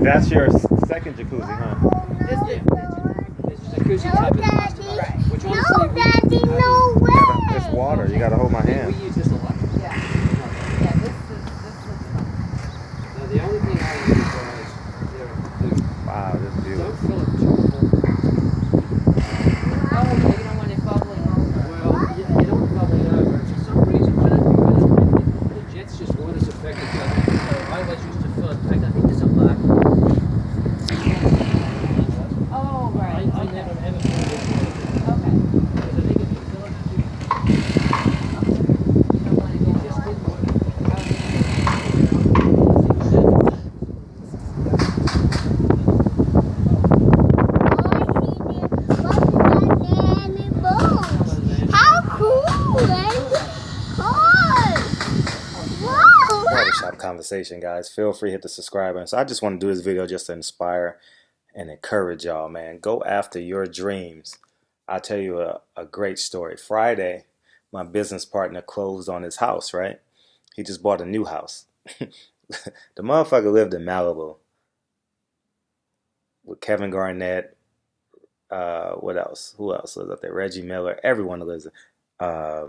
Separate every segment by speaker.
Speaker 1: That's your second jacuzzi, huh?
Speaker 2: This is a jacuzzi tub in the master bath.
Speaker 3: Right.
Speaker 2: Which
Speaker 3: No,
Speaker 2: honestly,
Speaker 3: Daddy, no way.
Speaker 1: It's water. You gotta hold my
Speaker 2: we
Speaker 1: hand.
Speaker 2: use this a lot.
Speaker 3: Yeah. Yeah, this looks fun.
Speaker 2: Now, the only thing I use is
Speaker 1: Wow, this view.
Speaker 2: don't fill it too full.
Speaker 3: Oh, okay, you don't want it bubbling over.
Speaker 2: Well, you don't bubble it over. For some reason, when the jets just want us affected, I always used to fill it. In fact, I think there's a black one.
Speaker 3: Oh, right.
Speaker 2: I
Speaker 3: Okay.
Speaker 2: never ever filled this one.
Speaker 3: Okay.
Speaker 2: Because I think if you fill it too,
Speaker 3: You don't want to
Speaker 2: it
Speaker 3: get
Speaker 2: just
Speaker 3: it
Speaker 2: didn't
Speaker 3: all.
Speaker 2: work.
Speaker 3: How cool, Whoa!
Speaker 1: Barbershop conversation, guys. Feel free to hit the subscribe button. So I just want to do this video just to inspire and encourage y'all, man. Go after your dreams. I'll tell you a great story. Friday, my business partner closed on his house, right? He just bought a new house. The motherfucker lived in Malibu with Kevin Garnett. What else? Who else lives up there? Reggie Miller. Everyone lives there.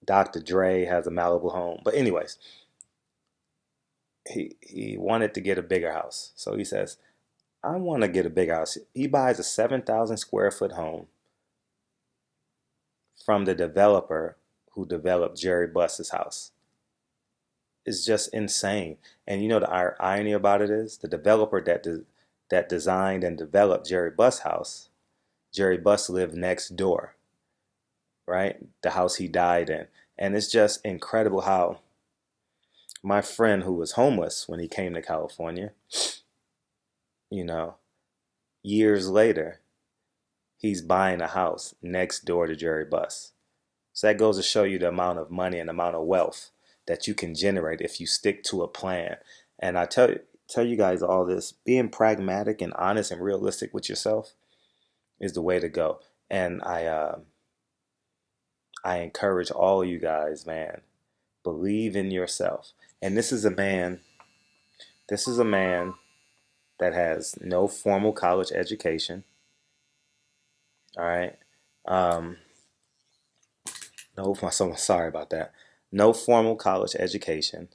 Speaker 1: Dr. Dre has a Malibu home. But anyways, he wanted to get a bigger house. So he says, I want to get a bigger house. He buys a 7,000 square foot home from the developer who developed Jerry Buss's house. It's just insane. And you know the irony about it is the developer that designed and developed Jerry Buss' house, Jerry Buss lived next door, right? The house he died in. And it's just incredible how my friend who was homeless when he came to California, you know, years later, he's buying a house next door to Jerry Buss. So that goes to show you the amount of money and the amount of wealth that you can generate if you stick to a plan. And I tell you guys all this, being pragmatic and honest and realistic with yourself is the way to go. And I encourage all you guys, man, believe in yourself. And this is a man that has no formal college education. All right. No, sorry about that. No formal college education.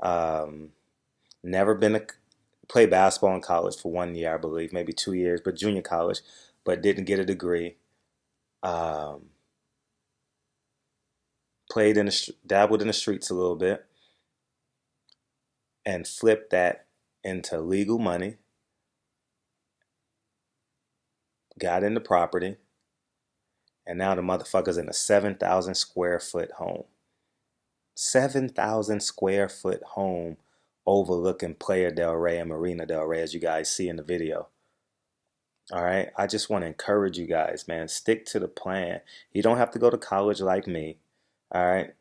Speaker 1: Never been to play basketball in college for 1 year, I believe, maybe 2 years, but junior college, but didn't get a degree. Dabbled in the streets a little bit, and flipped that into legal money. Got into property, and now the motherfucker's in a 7,000 square foot home. 7,000 square foot home overlooking Playa del Rey and Marina del Rey, as you guys see in the video. All right, I just want to encourage you guys, man, stick to the plan. You don't have to go to college like me. All right,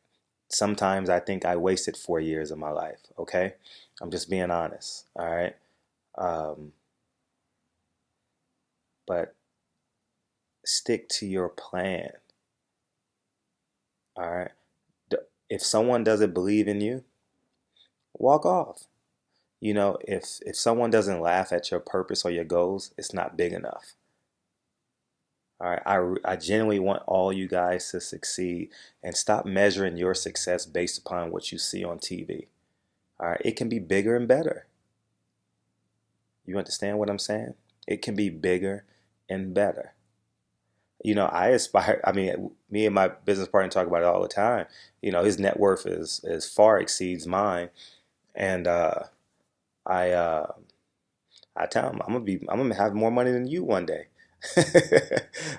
Speaker 1: sometimes I think I wasted 4 years of my life. Okay, I'm just being honest. All right, but stick to your plan. All right, if someone doesn't believe in you, walk off. You know, if someone doesn't laugh at your purpose or your goals, it's not big enough. All right, I genuinely want all you guys to succeed and stop measuring your success based upon what you see on TV. All right, it can be bigger and better. You understand what I'm saying? It can be bigger and better. You know, I aspire, I mean, me and my business partner talk about it all the time. You know, his net worth is far exceeds mine. And I tell him I'm gonna have more money than you one day.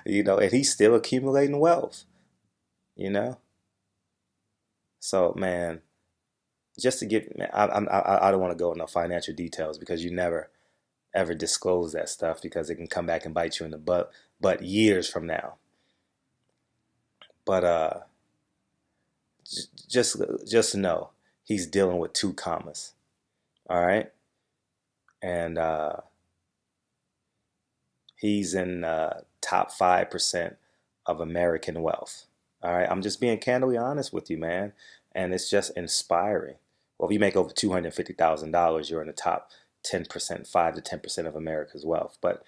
Speaker 1: You know, and he's still accumulating wealth, you know. So man, just to get, I don't want to go into financial details because you never ever disclose that stuff because it can come back and bite you in the butt years from now. But just know he's dealing with 2 commas. All right, and he's in top 5% of American wealth. All right, I'm just being candidly honest with you, man, and it's just inspiring. Well, if you make over $250,000, you're in the top 10%, 5 to 10% of America's wealth. But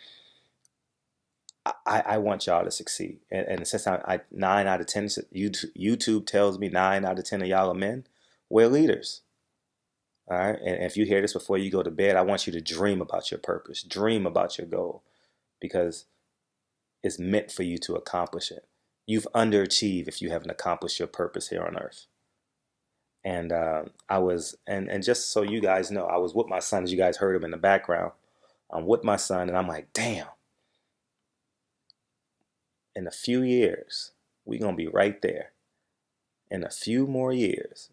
Speaker 1: I want y'all to succeed. And since 9 out of 10, YouTube tells me 9 out of 10 of y'all are men, we're leaders. All right. And if you hear this before you go to bed, I want you to dream about your purpose, dream about your goal, because it's meant for you to accomplish it. You've underachieved if you haven't accomplished your purpose here on earth. And and just so you guys know, I was with my son, as you guys heard him in the background. I'm with my son, and I'm like, damn, in a few years, we're going to be right there. In a few more years,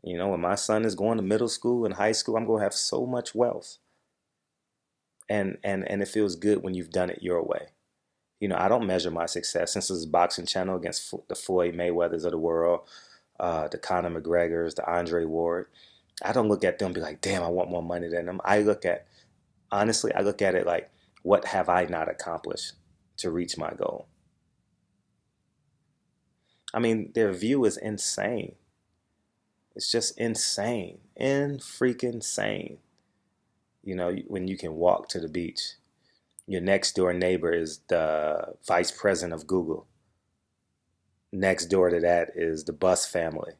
Speaker 1: when my son is going to middle school and high school, I'm going to have so much wealth. And it feels good when you've done it your way. I don't measure my success, since this is a boxing channel, against the Floyd Mayweathers of the world, the Conor McGregors, the Andre Ward. I don't look at them and be like, damn, I want more money than them. Honestly, I look at it like, what have I not accomplished to reach my goal? I mean, their view is insane. It's just insane. Freaking sane. When you can walk to the beach. Your next door neighbor is the vice president of Google. Next door to that is the Bus family.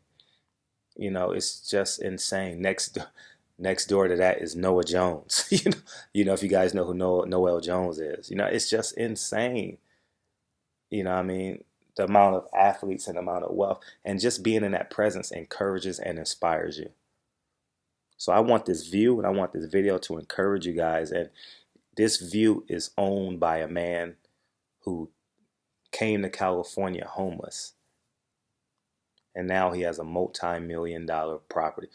Speaker 1: It's just insane. Next door to that is Noah Jones. If you guys know who Noel Jones is. It's just insane. I mean, the amount of athletes and the amount of wealth, and just being in that presence encourages and inspires you. So I want this view and I want this video to encourage you guys. And this view is owned by a man who came to California homeless. And now he has a multi-million-dollar property.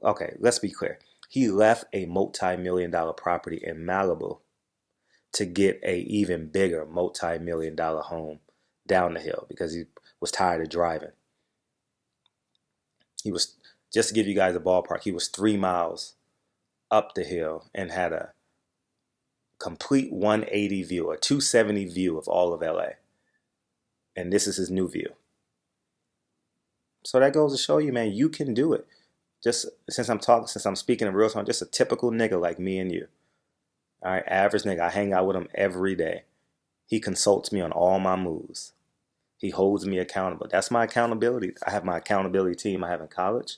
Speaker 1: Okay, let's be clear. He left a multi-million-dollar property in Malibu to get a even bigger multi-million-dollar home down the hill because he was tired of driving. Just to give you guys a ballpark, he was 3 miles up the hill and had a complete 180 view, a 270 view of all of LA. And this is his new view. So that goes to show you, man, you can do it. Just since I'm speaking in real time, just a typical nigga like me and you. All right, average nigga. I hang out with him every day. He consults me on all my moves. He holds me accountable. That's my accountability. I have my accountability team I have in college,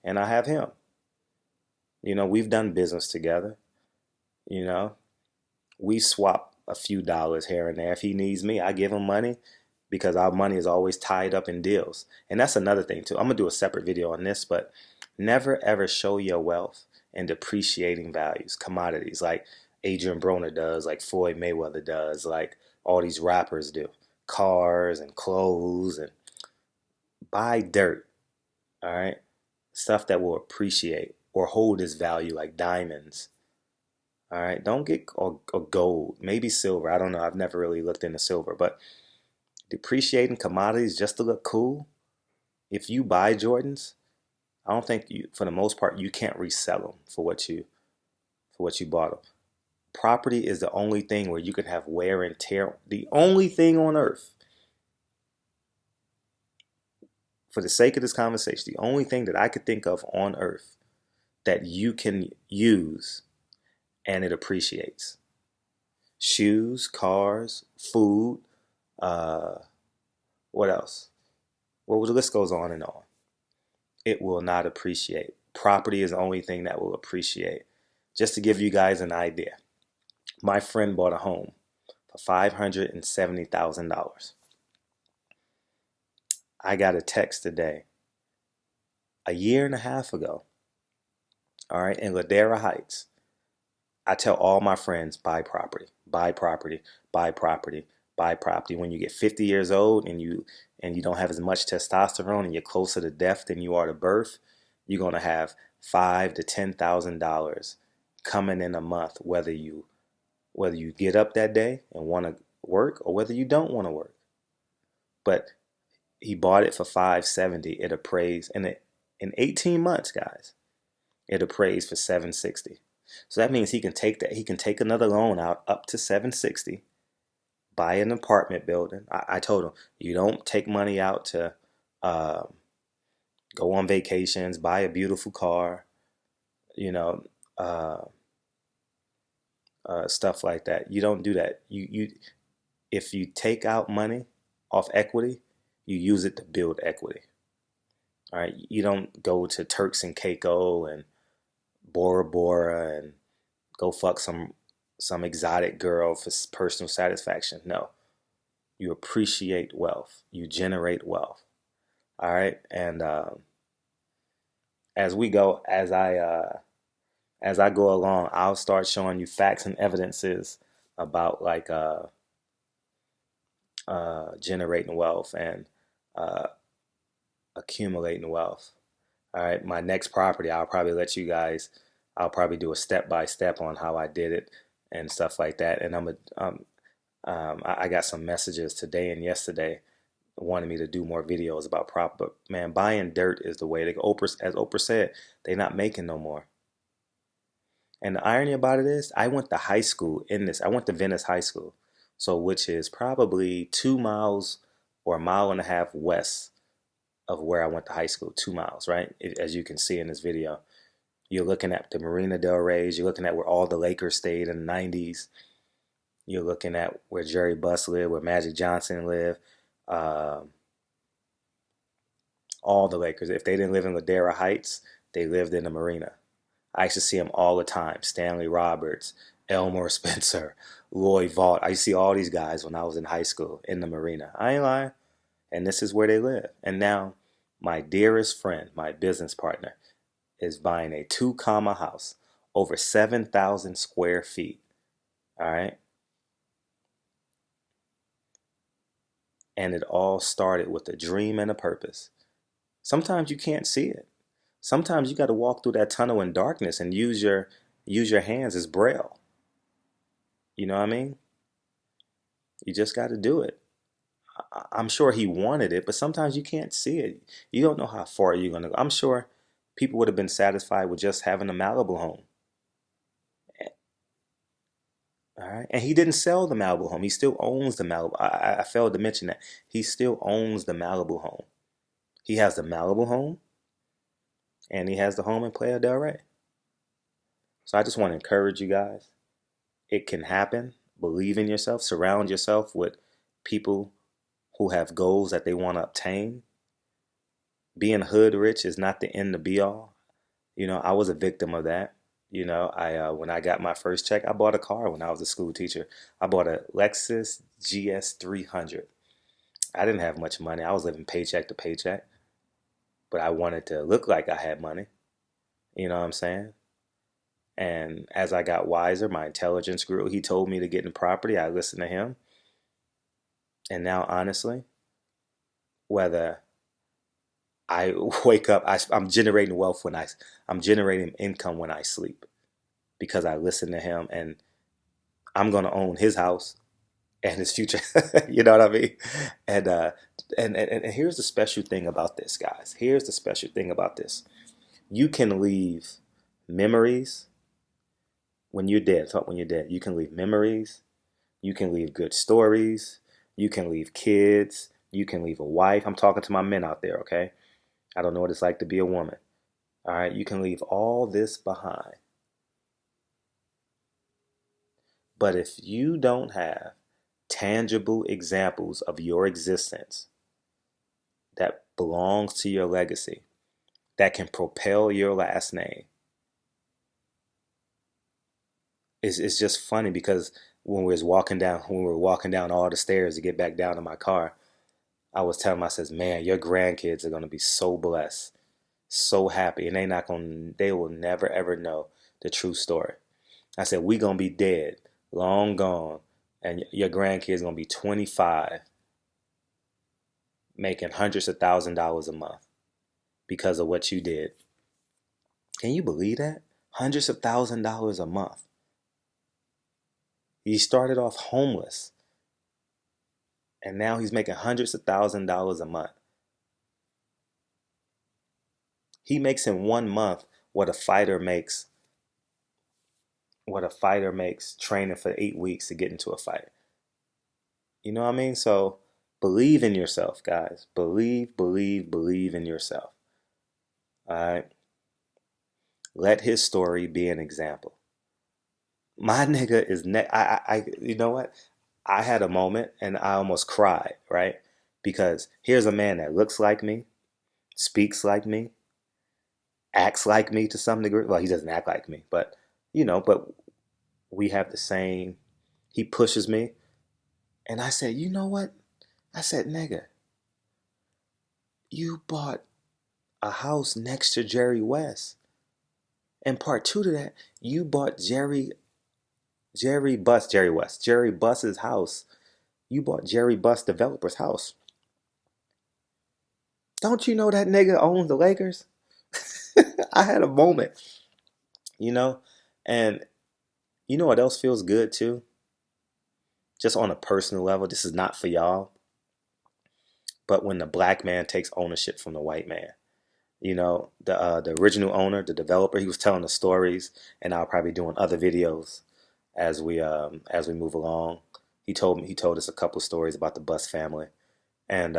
Speaker 1: and I have him. We've done business together. We swap a few dollars here and there. If he needs me, I give him money because our money is always tied up in deals. And that's another thing too. I'm going to do a separate video on this, but never ever show your wealth in depreciating values, commodities like Adrian Broner does, like Floyd Mayweather does, like all these rappers do. Cars and clothes, and buy dirt, all right? Stuff that will appreciate or hold its value, like diamonds, all right? Don't get or gold, maybe silver. I don't know. I've never really looked into silver, but depreciating commodities just to look cool. If you buy Jordans, I don't think for the most part, you can't resell them for what you bought them. Property is the only thing where you can have wear and tear. The only thing on earth, for the sake of this conversation, the only thing that I could think of on earth that you can use and it appreciates. Shoes, cars, food, what else? Well, the list goes on and on. It will not appreciate. Property is the only thing that will appreciate. Just to give you guys an idea. My friend bought a home for $570,000. I got a text today, a year and a half ago, all right, in Ladera Heights. I tell all my friends, buy property, buy property, buy property, buy property. When you get 50 years old and you don't have as much testosterone and you're closer to death than you are to birth, you're going to have $5,000 to $10,000 coming in a month, whether you get up that day and want to work or whether you don't want to work. But he bought it for $570. It appraised in 18 months, guys. It appraised for $760. So that means he can take another loan out up to $760, buy an apartment building. I told him, you don't take money out to go on vacations, buy a beautiful car, you know, uh, stuff like that. You don't do that. If you take out money off equity, you use it to build equity. All right. You don't go to Turks and Caicos and Bora Bora and go fuck some exotic girl for personal satisfaction. No, you appreciate wealth. You generate wealth. All right. And as we go, as I go along, I'll start showing you facts and evidences about like generating wealth and uh, accumulating wealth. All right, my next property, I'll probably let you guys. I'll probably do a step by step on how I did it and stuff like that. And I got some messages today and yesterday wanting me to do more videos about prop. But man, buying dirt is the way to go. Oprah, as Oprah said, they're not making no more. And the irony about it is, I went to high school in this. I went to Venice High School, so which is probably 2 miles or a mile and a half west of where I went to high school. 2 miles, right? As you can see in this video, you're looking at the Marina Del Rey's. You're looking at where all the Lakers stayed in the '90s. You're looking at where Jerry Buss lived, where Magic Johnson lived. Um all the Lakers. If they didn't live in Ladera Heights, they lived in the Marina. I used to see them all the time. Stanley Roberts, Elmore Spencer, Lloyd Vaught. I used to see all these guys when I was in high school in the Marina. I ain't lying. And this is where they live. And now my dearest friend, my business partner, is buying a 2 comma house over 7,000 square feet. All right. And it all started with a dream and a purpose. Sometimes you can't see it. Sometimes you got to walk through that tunnel in darkness and use your hands as braille. You know what I mean? You just got to do it. I'm sure he wanted it, but sometimes you can't see it. You don't know how far you're going to go. I'm sure people would have been satisfied with just having a Malibu home. All right. And he didn't sell the Malibu home. He still owns the Malibu. I failed to mention that. He still owns the Malibu home. He has the Malibu home and he has the home in Playa del Rey. So I just want to encourage you guys. It can happen. Believe in yourself. Surround yourself with people who have goals that they want to obtain. Being hood rich is not the end to be all. You know, I was a victim of that. You know, I when I got my first check, I bought a car when I was a school teacher. I bought a Lexus GS 300. I didn't have much money. I was living paycheck to paycheck, but I wanted to look like I had money. You know what I'm saying? And as I got wiser, my intelligence grew. He told me to get in property. I listened to him. And now, honestly, whether I wake up, I'm generating wealth I'm generating income when I sleep because I listen to him and I'm going to own his house and his future. You know what I mean? And, uh, and here's the special thing about this, guys. Here's the special thing about this. You can leave memories when you're dead. Talk when you're dead. You can leave memories. You can leave good stories. You can leave kids. You can leave a wife. I'm talking to my men out there, okay? I don't know what it's like to be a woman. All right, you can leave all this behind. But if you don't have tangible examples of your existence that belongs to your legacy, that can propel your last name, it's just funny because when we were walking down all the stairs to get back down to my car, I was telling myself, man, your grandkids are gonna be so blessed, so happy, and they will never ever know the true story. I said, we gonna be dead, long gone, and your grandkids gonna be 25, making hundreds of $1,000s a month because of what you did. Can you believe that? Hundreds of $1,000s a month. He started off homeless, and now he's making hundreds of $1,000s a month. He makes in 1 month what a fighter makes training for 8 weeks to get into a fight. You know what I mean? So believe in yourself, guys. Believe in yourself. All right. Let his story be an example. My nigga is you know what? I had a moment and I almost cried, right? Because here's a man that looks like me, speaks like me, acts like me to some degree. Well, he doesn't act like me, but but we have the same. He pushes me, and I said, you know what? I said, nigga, you bought a house next to Jerry West, and part two to that, you bought Jerry Buss's house. You bought Jerry Buss developer's house. Don't you know that nigga owns the Lakers? I had a moment, you know, and you know what else feels good too? Just on a personal level, this is not for y'all, but when the black man takes ownership from the white man. The original owner, the developer, he was telling the stories, and I'll probably be doing other videos as we move along. He told us a couple stories about the Buss family, and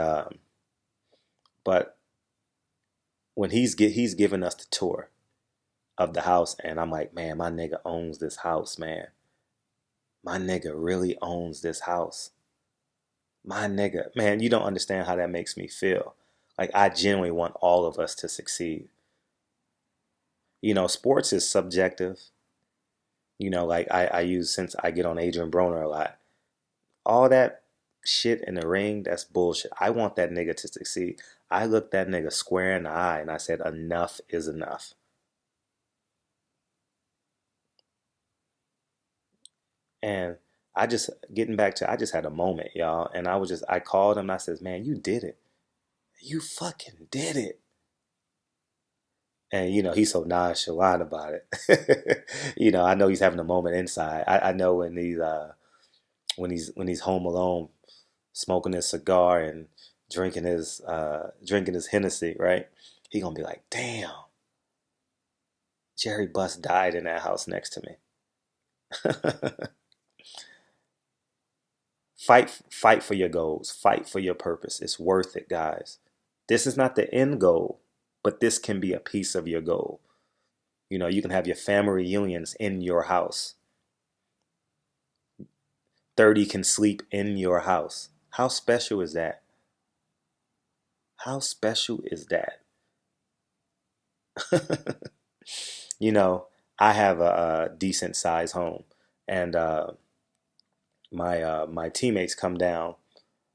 Speaker 1: but when he's giving us the tour of the house, and I'm like, man, my nigga owns this house, man. My nigga really owns this house. My nigga, man, you don't understand how that makes me feel. Like, I genuinely want all of us to succeed. Sports is subjective. Like I use, since I get on Adrian Broner a lot, all that shit in the ring, that's bullshit. I want that nigga to succeed. I looked that nigga square in the eye and I said, enough is enough. And I just, getting back to, I just had a moment, y'all. And I called him and I said, man, you did it. You fucking did it. And he's so nonchalant about it. I know he's having a moment inside. I know when he's home alone, smoking his cigar and drinking his Hennessy, right? He gonna be like, damn, Jerry Buss died in that house next to me. Fight for your goals. Fight for your purpose. It's worth it, guys. This is not the end goal, but this can be a piece of your goal. You can have your family reunions in your house. 30 can sleep in your house. How special is that? How special is that? you know, I have a decent sized home, and my teammates come down.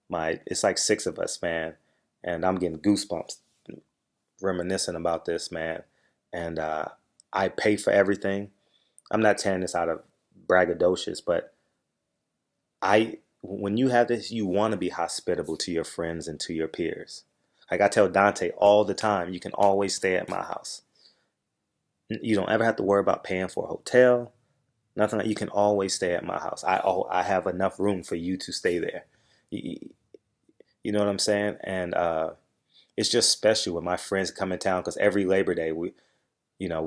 Speaker 1: It's like six of us, man, and I'm getting goosebumps reminiscing about this, man. And I pay for everything. I'm not tearing this out of braggadocious, but when you have this, you want to be hospitable to your friends and to your peers. Like I tell Dante all the time, you can always stay at my house. You don't ever have to worry about paying for a hotel. Nothing. You can always stay at my house. I have enough room for you to stay there. You know what I'm saying? And it's just special when my friends come in town, because every Labor Day we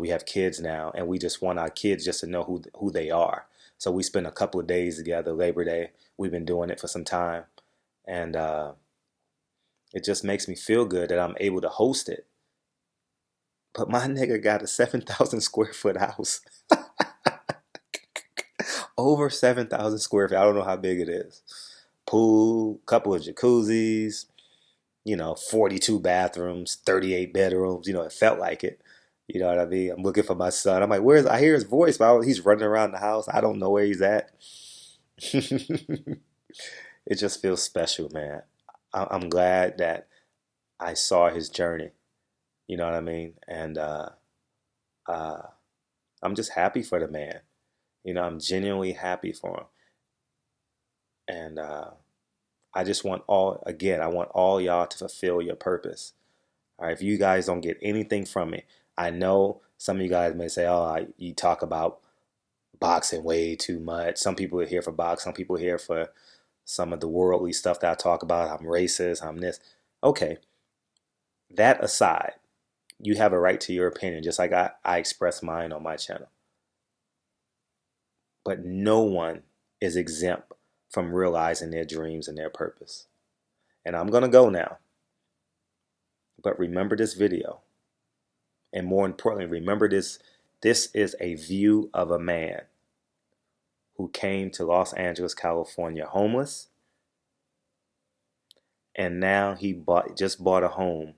Speaker 1: have kids now, and we just want our kids just to know who they are. So we spend a couple of days together Labor Day. We've been doing it for some time, and it just makes me feel good that I'm able to host it. But my nigga got a 7,000 square foot house. Over 7,000 square feet. I don't know how big it is. Pool, couple of jacuzzis, 42 bathrooms, 38 bedrooms. It felt like it. You know what I mean? I'm looking for my son. I'm like, I hear his voice, but he's running around the house. I don't know where he's at. It just feels special, man. I'm glad that I saw his journey. You know what I mean? And I'm just happy for the man. I'm genuinely happy for him. And I just want I want all y'all to fulfill your purpose. All right, if you guys don't get anything from it, I know some of you guys may say, oh, you talk about boxing way too much. Some people are here for boxing. Some people are here for some of the worldly stuff that I talk about. I'm racist. I'm this. Okay, that aside, you have a right to your opinion, just like I express mine on my channel. But no one is exempt from realizing their dreams and their purpose. And I'm going to go now. But remember this video. And more importantly, remember this. This is a view of a man who came to Los Angeles, California, homeless, and now he just bought a home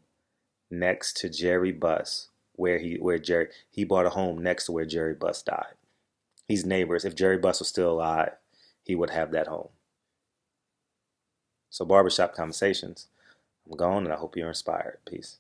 Speaker 1: next to Jerry Buss, he bought a home next to where Jerry Buss died. He's neighbors. If Jerry Buss was still alive, he would have that home. So Barbershop Conversations, I'm gone, and I hope you're inspired. Peace.